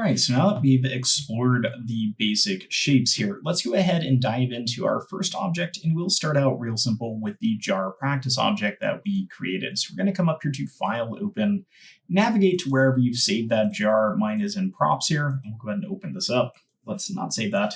right, so now that we've explored the basic shapes here, let's go ahead and dive into our first object, and we'll start out real simple with the jar practice object that we created. So we're going to come up here to File, Open, navigate to wherever you've saved that jar. Mine is in props here. We'll go ahead and open this up. Let's not save that.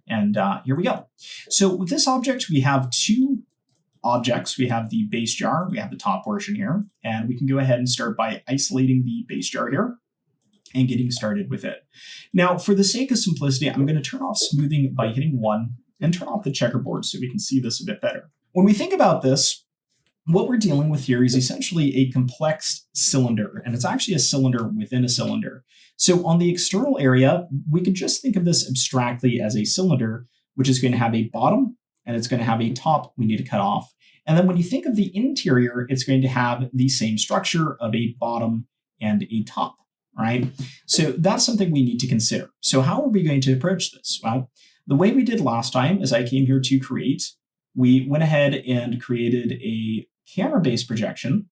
And here we go. So with this object, we have two objects. We have the base jar, we have the top portion here, and we can go ahead and start by isolating the base jar here and getting started with it. Now, for the sake of simplicity, I'm going to turn off smoothing by hitting 1 and turn off the checkerboard so we can see this a bit better. When we think about this, what we're dealing with here is essentially a complex cylinder, and it's actually a cylinder within a cylinder. So on the external area, we can just think of this abstractly as a cylinder, which is going to have a bottom and it's going to have a top we need to cut off. And then when you think of the interior, it's going to have the same structure of a bottom and a top, right? So that's something we need to consider. So how are we going to approach this? Well, the way we did last time is I came here to create. We went ahead and created a camera-based projection,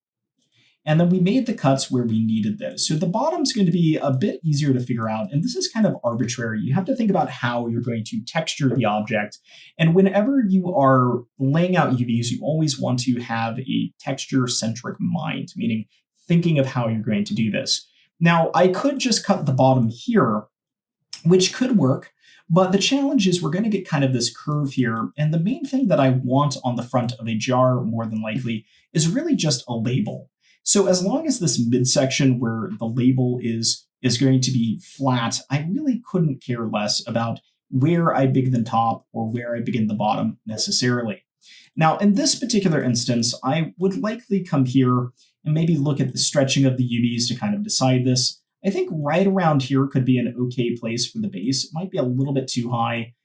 and then we made the cuts where we needed those. So the bottom's going to be a bit easier to figure out, and this is kind of arbitrary. You have to think about how you're going to texture the object, and whenever you are laying out UVs, you always want to have a texture-centric mind, meaning thinking of how you're going to do this. Now, I could just cut the bottom here, which could work, but the challenge is we're going to get kind of this curve here, and the main thing that I want on the front of a jar, more than likely, is really just a label. So as long as this midsection where the label is going to be flat, I really couldn't care less about where I begin the top or where I begin the bottom necessarily. Now, in this particular instance, I would likely come here and maybe look at the stretching of the UVs to kind of decide this. I think right around here could be an okay place for the base. It might be a little bit too high.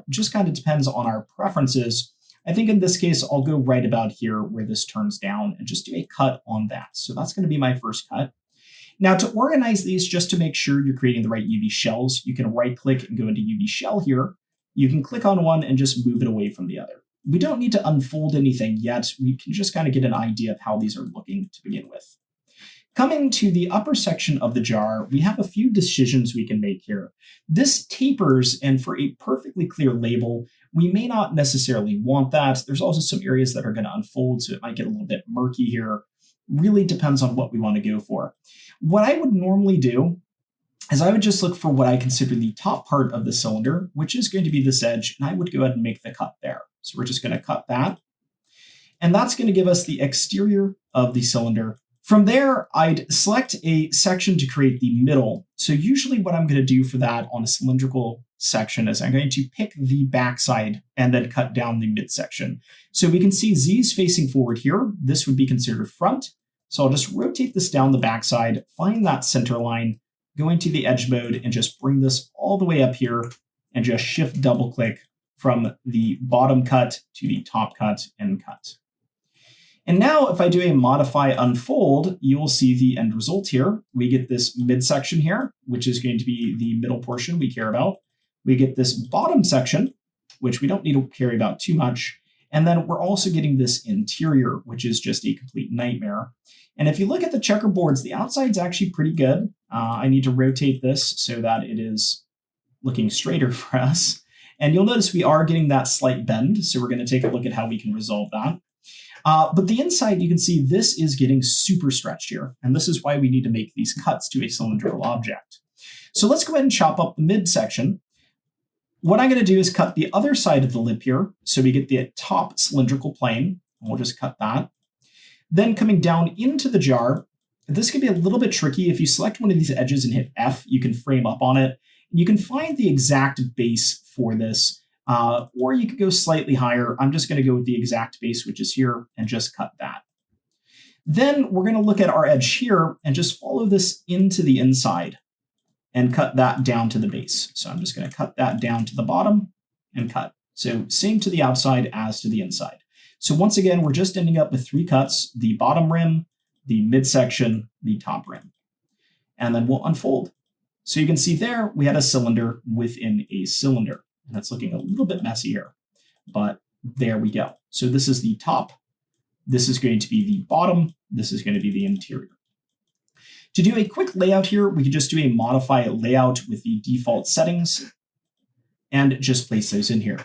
Just kind of depends on our preferences. I think in this case, I'll go right about here where this turns down and just do a cut on that. So that's going to be my first cut. Now to organize these, just to make sure you're creating the right UV shells, you can right click and go into UV shell here. You can click on one and just move it away from the other. We don't need to unfold anything yet. We can just kind of get an idea of how these are looking to begin with. Coming to the upper section of the jar, we have a few decisions we can make here. This tapers, and for a perfectly clear label, we may not necessarily want that. There's also some areas that are going to unfold, so it might get a little bit murky here. Really depends on what we want to go for. What I would normally do is I would just look for what I consider the top part of the cylinder, which is going to be this edge, and I would go ahead and make the cut there. So we're just going to cut that. And that's going to give us the exterior of the cylinder. From there, I'd select a section to create the middle. So usually what I'm going to do for that on a cylindrical section is I'm going to pick the backside and then cut down the midsection. So we can see Z's facing forward here. This would be considered front. So I'll just rotate this down the backside, find that center line, go into the edge mode, and just bring this all the way up here and just shift double click from the bottom cut to the top cut and cut. And now if I do a modify unfold, you will see the end result here. We get this midsection here, which is going to be the middle portion we care about. We get this bottom section, which we don't need to care about too much. And then we're also getting this interior, which is just a complete nightmare. And if you look at the checkerboards, the outside's actually pretty good. I need to rotate this so that it is looking straighter for us. And you'll notice we are getting that slight bend. So we're going to take a look at how we can resolve that. But the inside, you can see this is getting super stretched here. And this is why we need to make these cuts to a cylindrical object. So let's go ahead and chop up the midsection. What I'm going to do is cut the other side of the lip here. So we get the top cylindrical plane. And we'll just cut that. Then coming down into the jar, this can be a little bit tricky. If you select one of these edges and hit F, you can frame up on it. You can find the exact base for this. Or you could go slightly higher. I'm just going to go with the exact base, which is here, and just cut that. Then we're going to look at our edge here and just follow this into the inside and cut that down to the base. So I'm just going to cut that down to the bottom and cut. So same to the outside as to the inside. So once again, we're just ending up with 3 cuts: the bottom rim, the midsection, the top rim. And then we'll unfold. So you can see there, we had a cylinder within a cylinder. And that's looking a little bit messy here, but there we go. So this is the top. This is going to be the bottom. This is going to be the interior. To do a quick layout here, we can just do a modify layout with the default settings and just place those in here.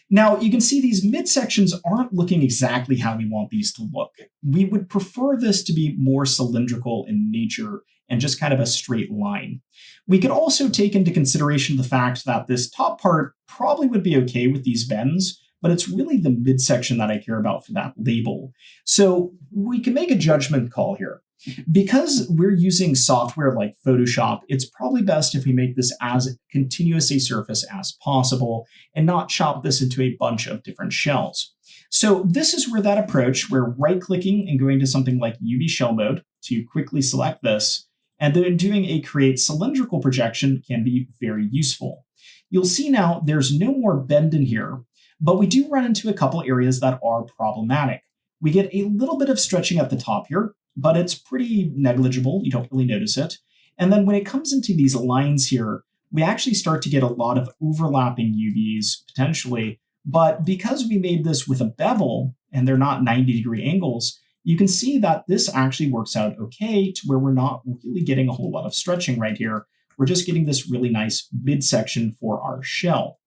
Now, you can see these midsections aren't looking exactly how we want these to look. We would prefer this to be more cylindrical in nature and just kind of a straight line. We could also take into consideration the fact that this top part probably would be okay with these bends, but it's really the midsection that I care about for that label. So we can make a judgment call here. Because we're using software like Photoshop, it's probably best if we make this as continuous a surface as possible and not chop this into a bunch of different shells. So this is where that approach, where right-clicking and going to something like UV shell mode to quickly select this, and then doing a create cylindrical projection can be very useful. You'll see now there's no more bend in here, but we do run into a couple areas that are problematic. We get a little bit of stretching at the top here, but it's pretty negligible. You don't really notice it. And then when it comes into these lines here, we actually start to get a lot of overlapping UVs potentially. But because we made this with a bevel and they're not 90-degree angles, you can see that this actually works out okay to where we're not really getting a whole lot of stretching right here. We're just getting this really nice midsection for our shell.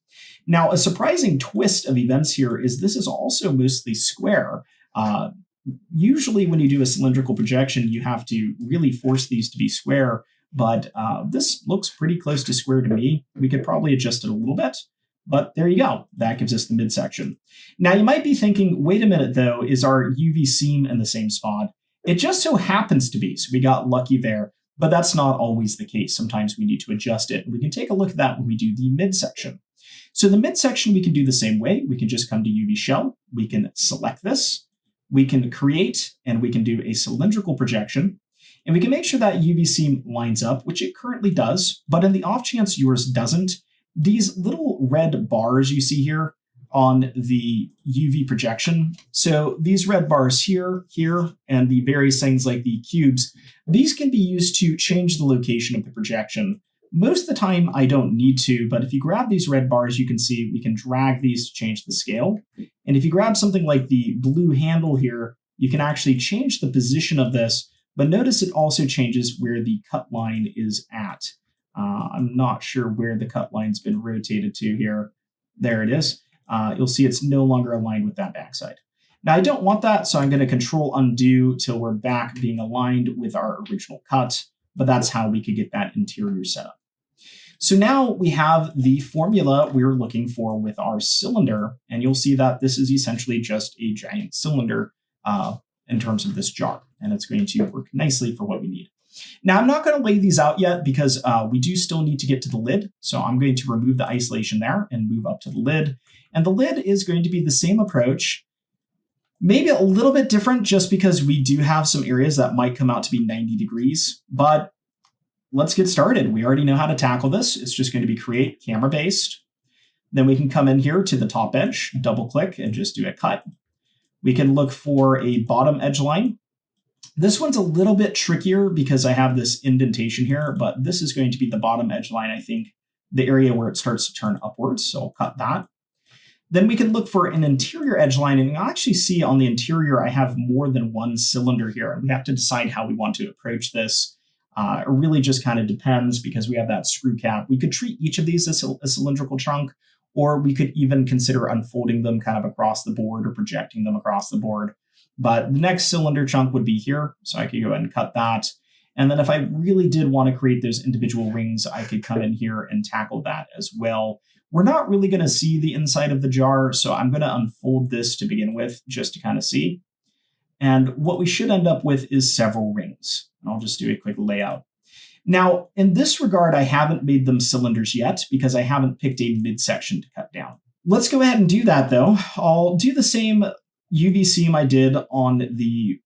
Now, a surprising twist of events here is this is also mostly square. Usually when you do a cylindrical projection, you have to really force these to be square, but this looks pretty close to square to me. We could probably adjust it a little bit, but there you go. That gives us the midsection. Now you might be thinking, wait a minute though, is our UV seam in the same spot? It just so happens to be, so we got lucky there, but that's not always the case. Sometimes we need to adjust it. We can take a look at that when we do the midsection. So the midsection we can do the same way. We can just come to UV shell. We can select this. We can create and we can do a cylindrical projection, and we can make sure that UV seam lines up, which it currently does, but in the off chance yours doesn't, these little red bars you see here on the UV projection, so these red bars here, and the various things like the cubes, these can be used to change the location of the projection. Most of the time I don't need to, but if you grab these red bars, you can see we can drag these to change the scale. And if you grab something like the blue handle here, you can actually change the position of this, but notice it also changes where the cut line is at. I'm not sure where the cut line's been rotated to here. There it is. You'll see it's no longer aligned with that backside. Now I don't want that, so I'm going to Control Undo till we're back being aligned with our original cut, but that's how we could get that interior set up. So now we have the formula we were looking for with our cylinder, and you'll see that this is essentially just a giant cylinder in terms of this jar, and it's going to work nicely for what we need. Now, I'm not going to lay these out yet because we do still need to get to the lid, so I'm going to remove the isolation there and move up to the lid, and the lid is going to be the same approach, maybe a little bit different just because we do have some areas that might come out to be 90 degrees, but let's get started. We already know how to tackle this. It's just going to be create camera based. Then we can come in here to the top edge, double click and just do a cut. We can look for a bottom edge line. This one's a little bit trickier because I have this indentation here, but this is going to be the bottom edge line, I think, the area where it starts to turn upwards. So I'll cut that. Then we can look for an interior edge line, and you'll actually see on the interior, I have more than one cylinder here, and we have to decide how we want to approach this. It really just kind of depends because we have that screw cap. We could treat each of these as a cylindrical chunk, or we could even consider unfolding them kind of across the board or projecting them across the board. But the next cylinder chunk would be here, so I could go ahead and cut that. And then if I really did want to create those individual rings, I could come in here and tackle that as well. We're not really going to see the inside of the jar, so I'm going to unfold this to begin with just to kind of see. And what we should end up with is several rings. And I'll just do a quick layout. Now, in this regard, I haven't made them cylinders yet because I haven't picked a midsection to cut down. Let's go ahead and do that though. I'll do the same UV seam I did on the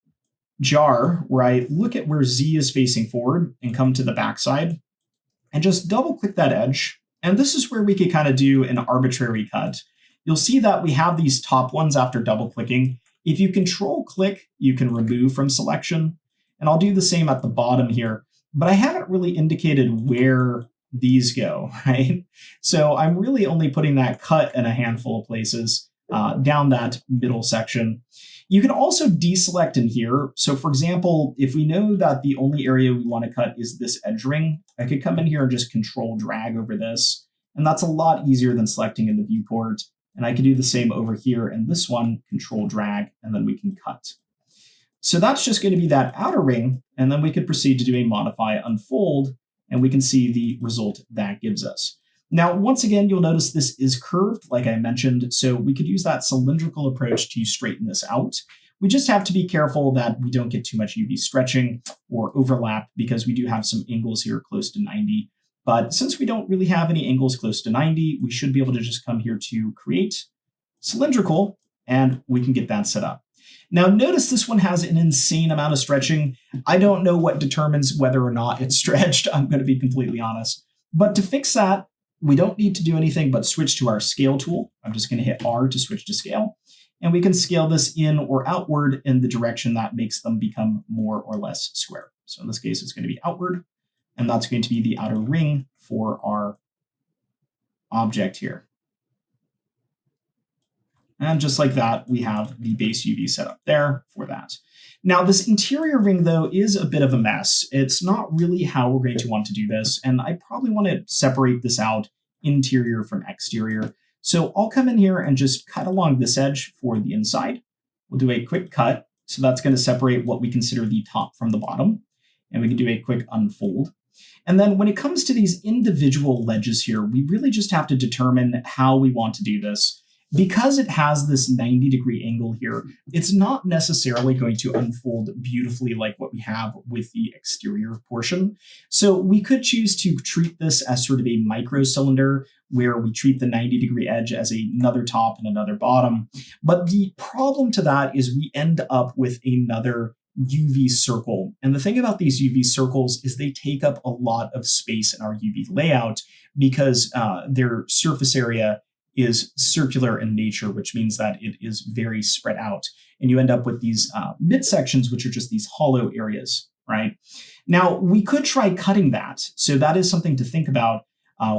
jar where I look at where Z is facing forward and come to the backside and just double click that edge. And this is where we could kind of do an arbitrary cut. You'll see that we have these top ones after double clicking. If you control click, you can remove from selection. And I'll do the same at the bottom here, but I haven't really indicated where these go, right? So I'm really only putting that cut in a handful of places. down that middle section. You can also deselect in here. So for example, if we know that the only area we want to cut is this edge ring, I could come in here and just control drag over this. And that's a lot easier than selecting in the viewport. And I can do the same over here and this one, control drag, and then we can cut. So that's just going to be that outer ring. And then we could proceed to do a modify unfold, and we can see the result that gives us. Now, once again, you'll notice this is curved, like I mentioned, so we could use that cylindrical approach to straighten this out. We just have to be careful that we don't get too much UV stretching or overlap, because we do have some angles here close to 90. But since we don't really have any angles close to 90, we should be able to just come here to create cylindrical, and we can get that set up. Now, notice this one has an insane amount of stretching. I don't know what determines whether or not it's stretched, I'm going to be completely honest. But to fix that, we don't need to do anything but switch to our scale tool. I'm just going to hit R to switch to scale. And we can scale this in or outward in the direction that makes them become more or less square. So in this case, it's going to be outward. And that's going to be the outer ring for our object here. And just like that, we have the base UV set up there for that. Now, this interior ring, though, is a bit of a mess. It's not really how we're going to want to do this, and I probably want to separate this out, interior from exterior. So I'll come in here and just cut along this edge for the inside. We'll do a quick cut, so that's going to separate what we consider the top from the bottom, and we can do a quick unfold. And then when it comes to these individual ledges here, we really just have to determine how we want to do this. Because it has this 90-degree angle here, it's not necessarily going to unfold beautifully like what we have with the exterior portion. So we could choose to treat this as sort of a micro cylinder, where we treat the 90-degree edge as another top and another bottom. But the problem to that is we end up with another UV circle. And the thing about these UV circles is they take up a lot of space in our UV layout, because their surface area is circular in nature, which means that it is very spread out. And you end up with these midsections, which are just these hollow areas, right? Now, we could try cutting that. So that is something to think about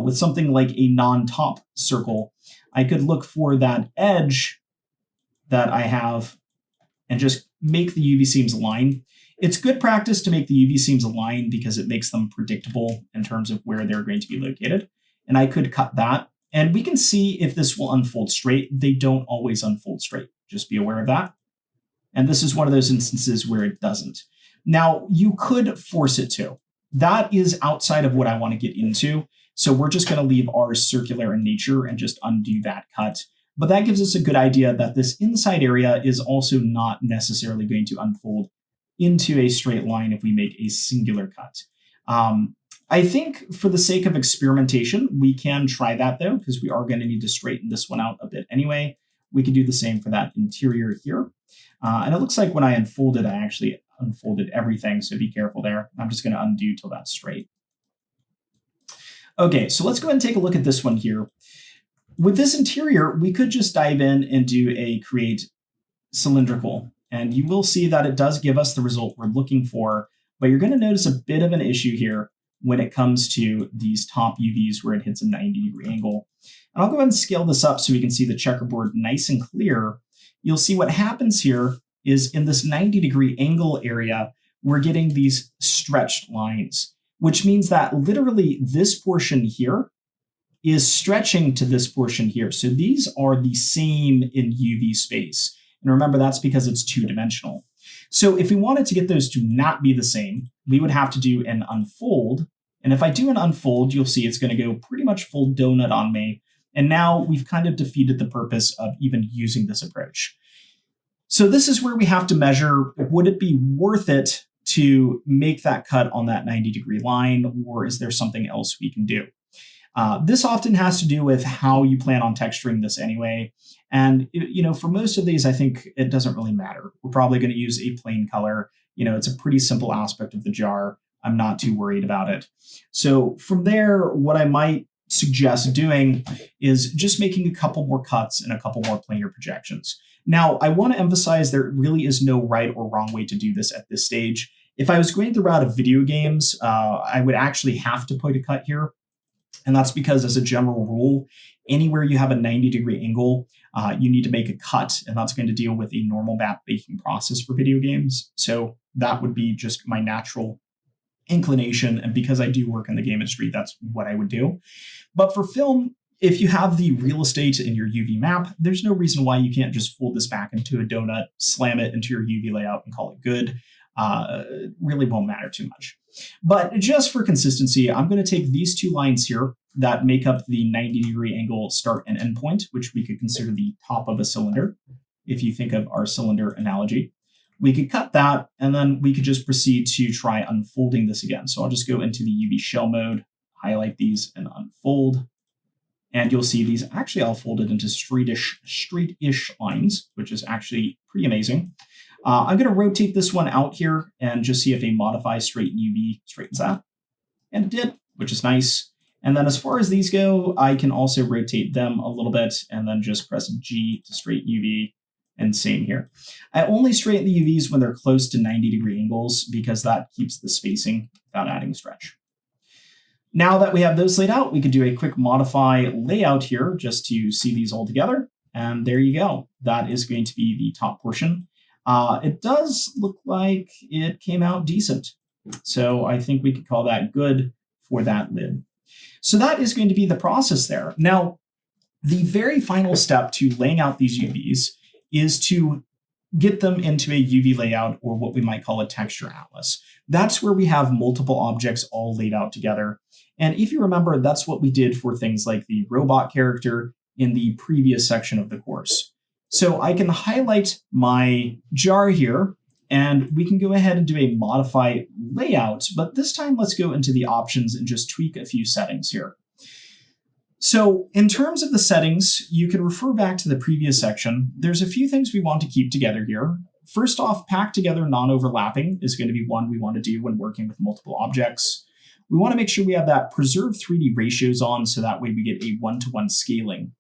with something like a non-top circle. I could look for that edge that I have and just make the UV seams align. It's good practice to make the UV seams align because it makes them predictable in terms of where they're going to be located. And I could cut that. And we can see if this will unfold straight. They don't always unfold straight. Just be aware of that. And this is one of those instances where it doesn't. Now, you could force it to. That is outside of what I want to get into. So we're just going to leave ours circular in nature and just undo that cut. But that gives us a good idea that this inside area is also not necessarily going to unfold into a straight line if we make a singular cut. I think for the sake of experimentation, we can try that though, because we are going to need to straighten this one out a bit anyway. We can do the same for that interior here. And it looks like when I unfolded, I actually unfolded everything, so be careful there. I'm just going to undo till that's straight. Okay, so let's go ahead and take a look at this one here. With this interior, we could just dive in and do a create cylindrical. And you will see that it does give us the result we're looking for, but you're going to notice a bit of an issue here when it comes to these top UVs where it hits a 90-degree angle. And I'll go ahead and scale this up so we can see the checkerboard nice and clear. You'll see what happens here is in this 90-degree angle area, we're getting these stretched lines, which means that literally this portion here is stretching to this portion here. So these are the same in UV space. And remember, that's because it's two-dimensional. So if we wanted to get those to not be the same, we would have to do an unfold. And if I do an unfold, you'll see it's going to go pretty much full donut on me. And now we've kind of defeated the purpose of even using this approach. So this is where we have to measure, would it be worth it to make that cut on that 90-degree line, or is there something else we can do? This often has to do with how you plan on texturing this anyway. And, for most of these, I think it doesn't really matter. We're probably going to use a plain color. It's a pretty simple aspect of the jar. I'm not too worried about it. So from there, what I might suggest doing is just making a couple more cuts and a couple more planar projections. Now, I want to emphasize there really is no right or wrong way to do this at this stage. If I was going the route of video games, I would actually have to put a cut here. And that's because, as a general rule, anywhere you have a 90-degree angle, you need to make a cut, and that's going to deal with a normal map making process for video games. So that would be just my natural inclination. And because I do work in the game industry, that's what I would do. But for film, if you have the real estate in your UV map, there's no reason why you can't just fold this back into a donut, slam it into your UV layout, and call it good. It really won't matter too much. But just for consistency, I'm going to take these two lines here that make up the 90-degree angle start and end point, which we could consider the top of a cylinder, if you think of our cylinder analogy. We could cut that, and then we could just proceed to try unfolding this again. So I'll just go into the UV shell mode, highlight these, and unfold. And you'll see these actually all folded into straight-ish lines, which is actually pretty amazing. I'm going to rotate this one out here and just see if a modify straighten UV straightens that. And it did, which is nice. And then as far as these go, I can also rotate them a little bit and then just press G to straighten UV. And same here. I only straighten the UVs when they're close to 90-degree angles because that keeps the spacing without adding stretch. Now that we have those laid out, we could do a quick modify layout here just to see these all together. And there you go. That is going to be the top portion. It does look like it came out decent. So I think we could call that good for that lid. So that is going to be the process there. Now, the very final step to laying out these UVs is to get them into a UV layout, or what we might call a texture atlas. That's where we have multiple objects all laid out together. And if you remember, that's what we did for things like the robot character in the previous section of the course. So I can highlight my jar here, and we can go ahead and do a modify layout, but this time let's go into the options and just tweak a few settings here. So in terms of the settings, you can refer back to the previous section. There's a few things we want to keep together here. First off, pack together non-overlapping is going to be one we want to do when working with multiple objects. We want to make sure we have that preserve 3D ratios on, so that way we get a 1-to-1 scaling.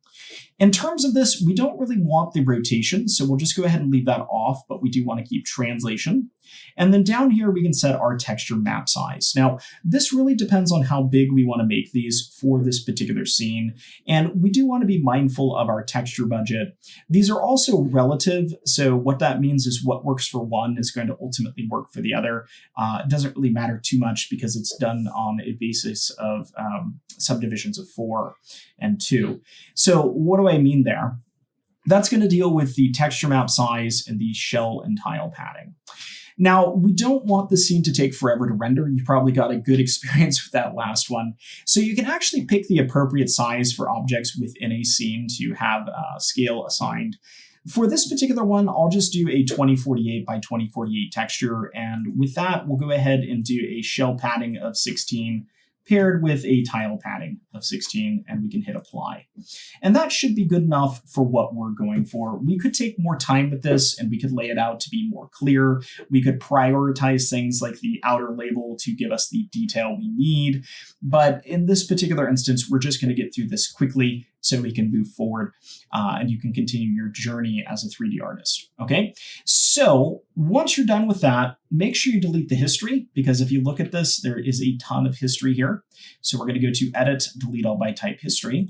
In terms of this, we don't really want the rotation, so we'll just go ahead and leave that off, but we do want to keep translation. And then down here, we can set our texture map size. Now, this really depends on how big we want to make these for this particular scene, and we do want to be mindful of our texture budget. These are also relative, so what that means is what works for one is going to ultimately work for the other. It doesn't really matter too much because it's done on a basis of subdivisions of 4 and 2. So what do I mean there? That's going to deal with the texture map size and the shell and tile padding. Now, we don't want the scene to take forever to render. You probably got a good experience with that last one. So you can actually pick the appropriate size for objects within a scene to have scale assigned. For this particular one, I'll just do a 2048 by 2048 texture. And with that, we'll go ahead and do a shell padding of 16 paired with a tile padding of 16, and we can hit apply. And that should be good enough for what we're going for. We could take more time with this, and we could lay it out to be more clear. We could prioritize things like the outer label to give us the detail we need. But in this particular instance, we're just going to get through this quickly so we can move forward and you can continue your journey as a 3D artist, okay? So once you're done with that, make sure you delete the history, because if you look at this, there is a ton of history here. So we're gonna go to Edit, Delete All by Type History,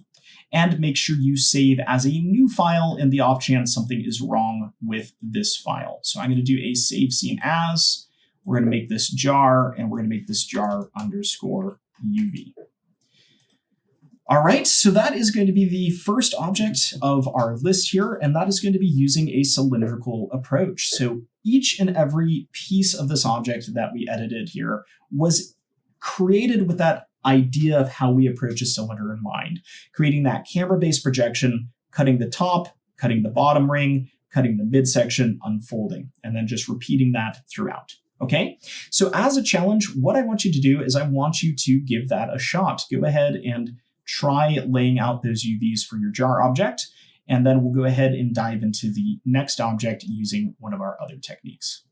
and make sure you save as a new file in the off chance something is wrong with this file. So I'm gonna do a save scene as, we're gonna make this jar, and we're gonna make this jar underscore UV. All right, so that is going to be the first object of our list here, and that is going to be using a cylindrical approach. So each and every piece of this object that we edited here was created with that idea of how we approach a cylinder in mind, creating that camera-based projection, cutting the top, cutting the bottom ring, cutting the midsection, unfolding, and then just repeating that throughout. Okay, so as a challenge, what I want you to do is I want you to give that a shot. Go ahead and try laying out those UVs for your jar object, and then we'll go ahead and dive into the next object using one of our other techniques.